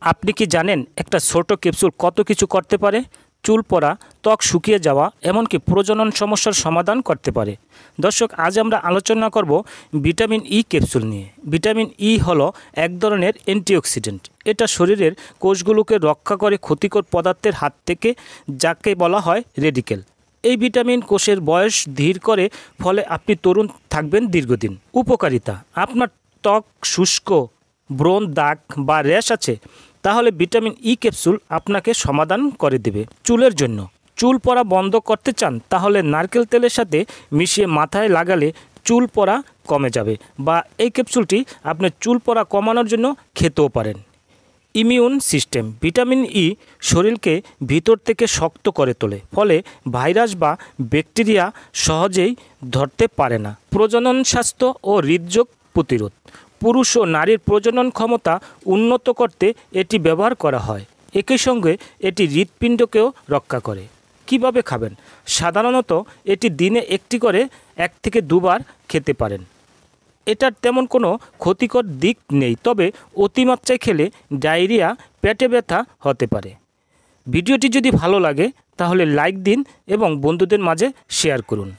আপনি কি জানেন একটা ছোট ক্যাপসুল কত কিছু করতে পারে? চুল পড়া, ত্বক শুকিয়ে যাওয়া, এমনকি প্রজনন সমস্যার সমাধান করতে পারে। দর্শক, আজ আমরা আলোচনা করব ভিটামিন ই ক্যাপসুল নিয়ে। ভিটামিন ই হলো এক ধরনের অ্যান্টিঅক্সিডেন্ট। এটা শরীরের কোষগুলোকে রক্ষা করে ক্ষতিকর পদার্থের হাত থেকে, যাকে বলা হয় রেডিকেল। এই ভিটামিন কোষের বয়স ধীর করে, ফলে আপনি তরুণ থাকবেন দীর্ঘদিন। উপকারিতা: আপনার ত্বক শুষ্ক, ব্রণ, দাগ বা র্যাশ আছে, তাহলে ভিটামিন ই ক্যাপসুল আপনাকে সমাধান করে দেবে। চুলের জন্য: চুল পড়া বন্ধ করতে চান, তাহলে নারকেল তেলের সাথে মিশিয়ে মাথায় লাগালে চুল পড়া কমে যাবে, বা এই ক্যাপসুলটি আপনি চুল পড়া কমানোর জন্য খেতেও পারেন। ইমিউন সিস্টেম: ভিটামিন ই শরীরকে ভিতর থেকে শক্ত করে তোলে, ফলে ভাইরাস বা ব্যাকটেরিয়া সহজেই ধরতে পারে না। প্রজনন স্বাস্থ্য ও হৃদরোগ প্রতিরোধ: পুরুষ ও নারীর প্রজনন ক্ষমতা উন্নত করতে এটি ব্যবহার করা হয়। একই সঙ্গে এটি হৃৎপিণ্ডকেও রক্ষা করে। কিভাবে খাবেন? সাধারণত এটি দিনে একটি করে 1 থেকে 2 বার খেতে পারেন। এটার তেমন কোনো ক্ষতিকর দিক নেই, তবে অতিমাত্রায় খেলে ডায়রিয়া, পেটে ব্যথা হতে পারে। ভিডিওটি যদি ভালো লাগে তাহলে লাইক দিন এবং বন্ধুদের মাঝে শেয়ার করুন।